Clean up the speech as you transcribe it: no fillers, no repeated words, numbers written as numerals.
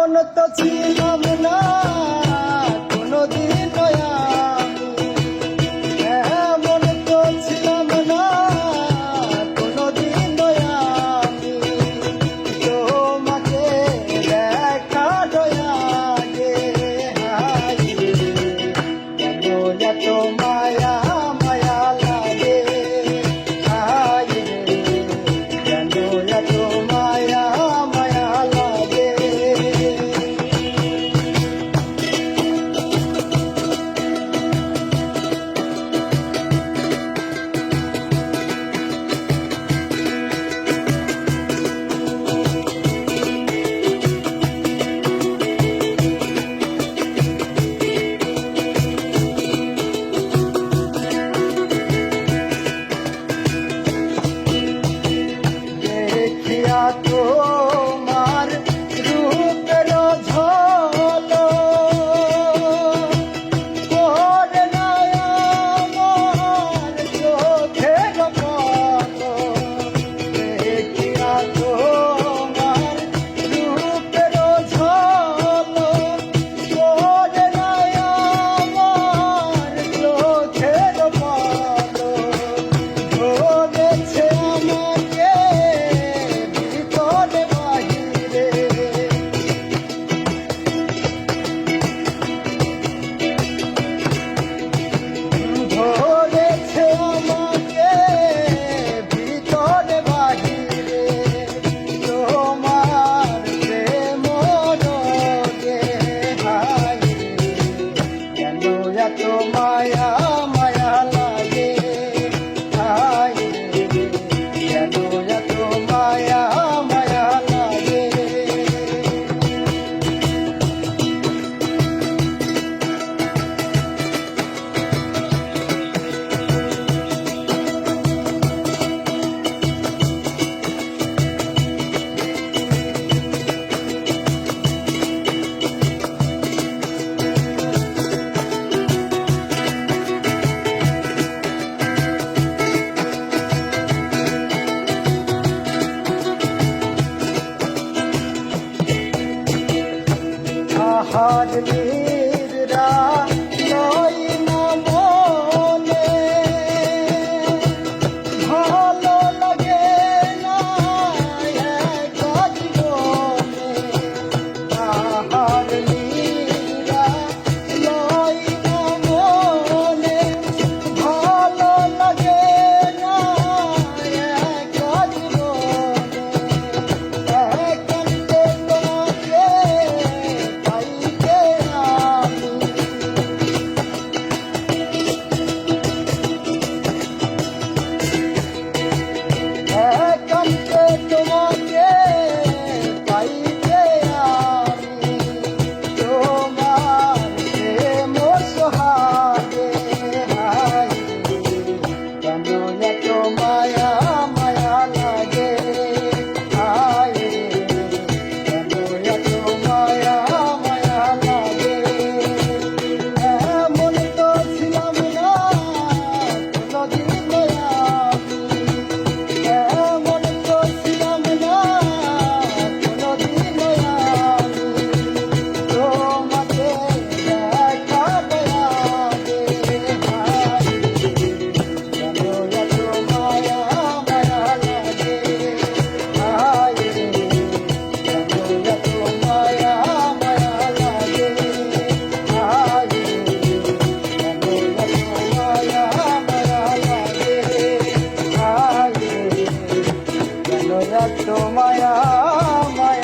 এমন তো ছিলাম না কোনদিন আমি, এমন তো ছিলাম না কোনদিন আমি, তোমাকে দেখা দয়াগে হাই কেন এত মায়া মায়া লাগে, হাই কেন এত মায়া মায়া লাগে। দেখিয়া তোমার রূপের ঝলক করে না আমার চোখের পলক, দেখিয়া তোমার রূপের ঝলক করে না আমার চোখের পলক, ধরেছে আমাকে ভিতরে বাহিরে, ধরেছে আমাকে ভিতরে বাহিরে, তোমার প্রেম রোগে হাই কেন এত মায়া মায়া লাগে, হাই কেন এত মায়া মায়া লাগে। আহার নীরা লই না মনে, ভালো লাগে না একা জীবনে, আহার নীরা লই না মনে, ভালো লাগে না একা জীবনে, একান্তে তোমাকে পাইতে আমি, একান্তে তোমাকে পাইতে আমি, তোমার প্রেম সোহাগে হাই কেন এত মায়া মায়া লাগে, হাই কেন এত মায়া মায়া লাগে। এমন তো ছিলাম না কোনদিন আমি, এমন তো ছিলাম না কোনদিন আমি, তোমাকে দেখা দয়াগে হাই কেন এত মায়া মায়া লাগে, হাই কেন এত মায়া মায়া লাগে, হাই কেন এত মায়া মায়া লাগে, হাই কেন এত মায়া মায়া